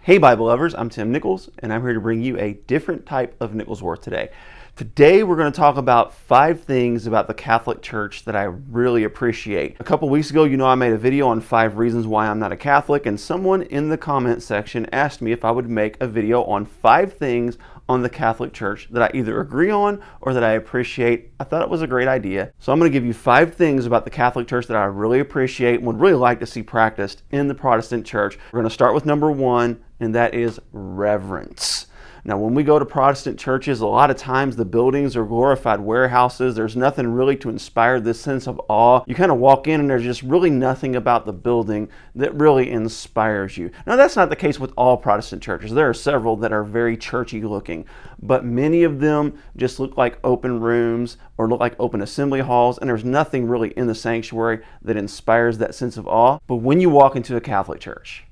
Hey Bible lovers, I'm Tim Nichols, and I'm here to bring you a different type of Nicholsworth today. Today we're going to talk about 5 things about the Catholic Church that I really appreciate. A couple weeks ago, I made a video on 5 reasons why I'm not a Catholic, and someone in the comment section asked me if I would make a video on 5 things on the Catholic Church that I either agree on or that I appreciate. I thought it was a great idea. So I'm going to give you 5 things about the Catholic Church that I really appreciate and would really like to see practiced in the Protestant Church. We're going to start with number 1, and that is reverence. Now, when we go to Protestant churches, a lot of times the buildings are glorified warehouses. There's nothing really to inspire this sense of awe. You kind of walk in and there's just really nothing about the building that really inspires you. Now, that's not the case with all Protestant churches. There are several that are very churchy looking, but many of them just look like open rooms or look like open assembly halls, and there's nothing really in the sanctuary that inspires that sense of awe. But when you walk into a Catholic church,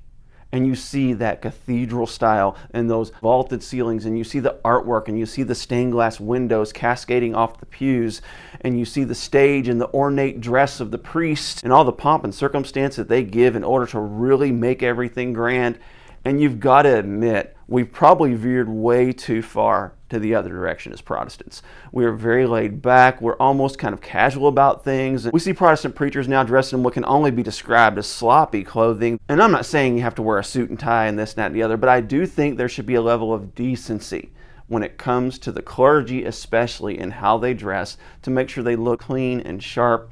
and you see that cathedral style and those vaulted ceilings, and you see the artwork, and you see the stained glass windows cascading off the pews, and you see the stage and the ornate dress of the priest and all the pomp and circumstance that they give in order to really make everything grand. And you've got to admit, we've probably veered way too far to the other direction as Protestants. We are very laid back. We're almost kind of casual about things. We see Protestant preachers now dressed in what can only be described as sloppy clothing. And I'm not saying you have to wear a suit and tie and this, that, and the other, but I do think there should be a level of decency when it comes to the clergy, especially in how they dress, to make sure they look clean and sharp.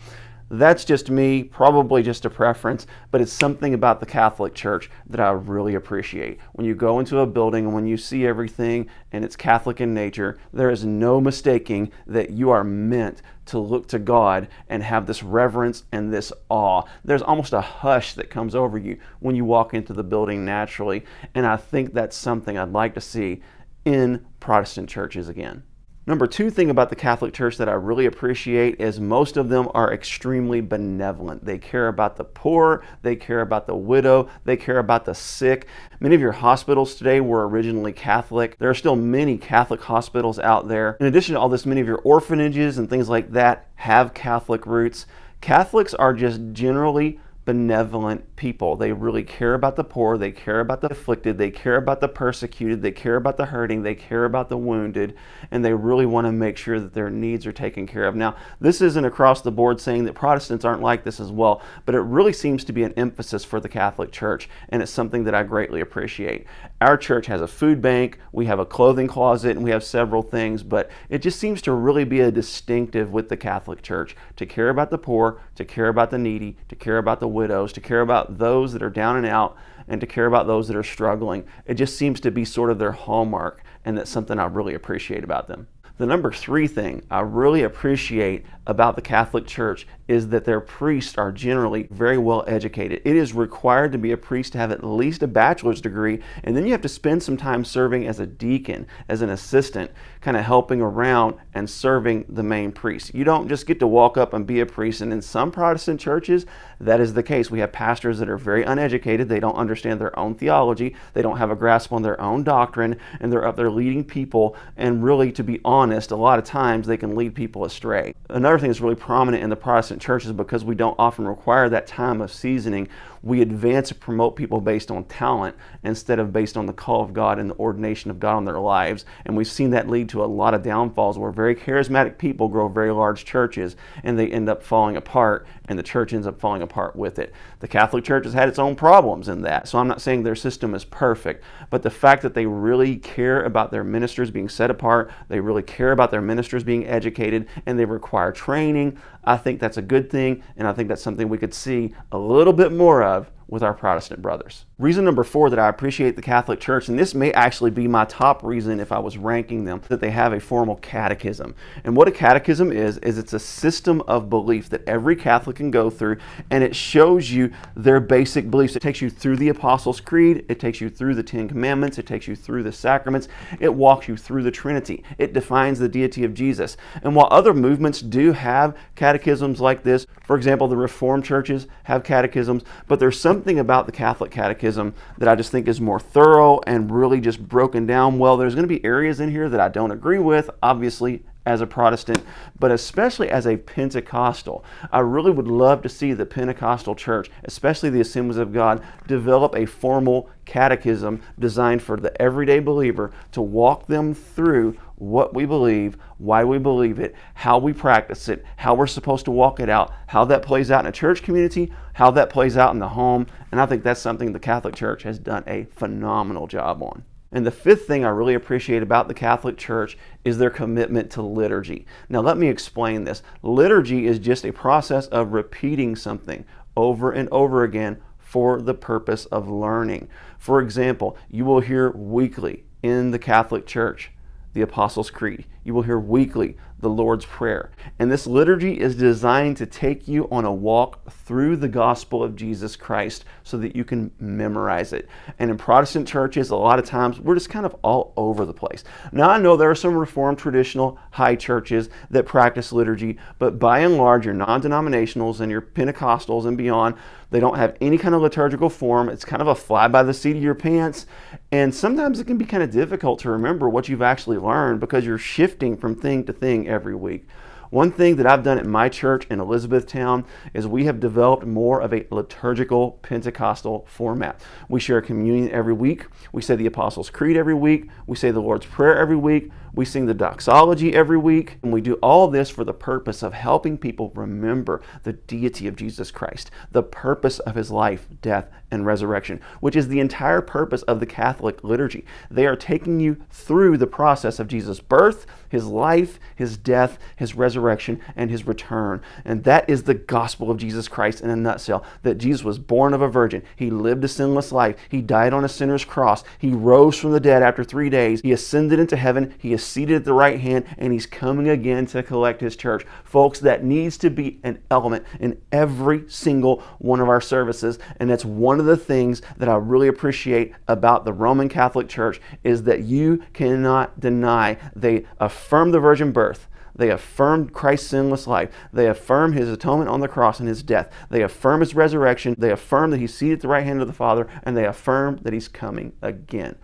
That's just me, probably just a preference, but it's something about the Catholic Church that I really appreciate. When you go into a building and when you see everything and it's Catholic in nature, there is no mistaking that you are meant to look to God and have this reverence and this awe. There's almost a hush that comes over you when you walk into the building naturally, and I think that's something I'd like to see in Protestant churches again. Number 2 thing about the Catholic Church that I really appreciate is most of them are extremely benevolent. They care about the poor, they care about the widow, they care about the sick. Many of your hospitals today were originally Catholic. There are still many Catholic hospitals out there. In addition to all this, many of your orphanages and things like that have Catholic roots. Catholics are just generally benevolent people. They really care about the poor, they care about the afflicted, they care about the persecuted, they care about the hurting, they care about the wounded, and they really want to make sure that their needs are taken care of. Now, this isn't across the board saying that Protestants aren't like this as well, but it really seems to be an emphasis for the Catholic Church, and it's something that I greatly appreciate. Our church has a food bank, we have a clothing closet, and we have several things, but it just seems to really be a distinctive with the Catholic Church to care about the poor, to care about the needy, to care about the widows, to care about those that are down and out, and to care about those that are struggling. It just seems to be sort of their hallmark, and that's something I really appreciate about them. The number 3 thing I really appreciate about the Catholic Church is that their priests are generally very well educated. It is required to be a priest to have at least a bachelor's degree, and then you have to spend some time serving as a deacon, as an assistant, kind of helping around and serving the main priest. You don't just get to walk up and be a priest, and in some Protestant churches, that is the case. We have pastors that are very uneducated. They don't understand their own theology. They don't have a grasp on their own doctrine, and they're up there leading people, and really, to be honest, a lot of times they can lead people astray. Another thing that's really prominent in the Protestant church is because we don't often require that time of seasoning, we advance and promote people based on talent instead of based on the call of God and the ordination of God on their lives. And we've seen that lead to a lot of downfalls where very charismatic people grow very large churches and they end up falling apart, and the church ends up falling apart with it. The Catholic Church has had its own problems in that. So I'm not saying their system is perfect, but the fact that they really care about their ministers being set apart, they really care about their ministers being educated, and they require training, I think that's a good thing, and I think that's something we could see a little bit more of with our Protestant brothers. Reason number 4 that I appreciate the Catholic Church, and this may actually be my top reason if I was ranking them, that they have a formal catechism. And what a catechism is it's a system of belief that every Catholic can go through, and it shows you their basic beliefs. It takes you through the Apostles' Creed, it takes you through the 10 Commandments, it takes you through the sacraments, it walks you through the Trinity, it defines the deity of Jesus. And while other movements do have catechisms like this, for example, the Reformed churches have catechisms, but there's something about the Catholic catechism that I just think is more thorough and really just broken down well. There's going to be areas in here that I don't agree with, obviously, as a Protestant, but especially as a Pentecostal. I really would love to see the Pentecostal church, especially the Assemblies of God, develop a formal catechism designed for the everyday believer to walk them through what we believe, why we believe it, how we practice it, how we're supposed to walk it out, how that plays out in a church community, how that plays out in the home. And I think that's something the Catholic Church has done a phenomenal job on. And the fifth thing I really appreciate about the Catholic Church is their commitment to liturgy. Now let me explain this. Liturgy is just a process of repeating something over and over again for the purpose of learning. For example, you will hear weekly in the Catholic Church the Apostles' Creed. You will hear weekly the Lord's Prayer. And this liturgy is designed to take you on a walk through the gospel of Jesus Christ so that you can memorize it. And in Protestant churches, a lot of times, we're just kind of all over the place. Now, I know there are some Reformed traditional high churches that practice liturgy, but by and large, your non-denominationals and your Pentecostals and beyond, they don't have any kind of liturgical form. It's kind of a fly by the seat of your pants. And sometimes it can be kind of difficult to remember what you've actually learned because you're shifting from thing to thing every week. One thing that I've done at my church in Elizabethtown is we have developed more of a liturgical Pentecostal format. We share communion every week. We say the Apostles' Creed every week. We say the Lord's Prayer every week. We sing the doxology every week. And we do all this for the purpose of helping people remember the deity of Jesus Christ, the purpose of his life, death, and resurrection, which is the entire purpose of the Catholic liturgy. They are taking you through the process of Jesus' birth, his life, his death, his resurrection, and his return. And that is the gospel of Jesus Christ in a nutshell, that Jesus was born of a virgin. He lived a sinless life. He died on a sinner's cross. He rose from the dead after 3 days. He ascended into heaven. He is seated at the right hand, and he's coming again to collect his church. Folks, that needs to be an element in every single one of our services, and that's one of the things that I really appreciate about the Roman Catholic Church is that you cannot deny they affirm the virgin birth. They affirm Christ's sinless life. They affirm his atonement on the cross and his death. They affirm his resurrection. They affirm that he's seated at the right hand of the Father, and they affirm that he's coming again.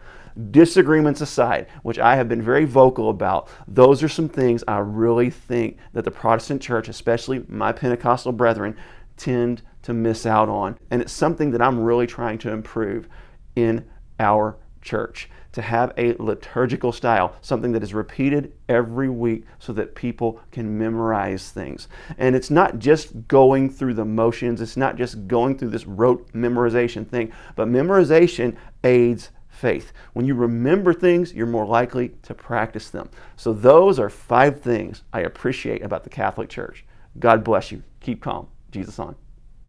Disagreements aside, which I have been very vocal about, those are some things I really think that the Protestant church, especially my Pentecostal brethren, tend to miss out on. And it's something that I'm really trying to improve in our church, to have a liturgical style, something that is repeated every week so that people can memorize things. And it's not just going through the motions, it's not just going through this rote memorization thing, but memorization aids faith. When you remember things, you're more likely to practice them. So those are 5 things I appreciate about the Catholic Church. God bless you. Keep calm. Jesus on.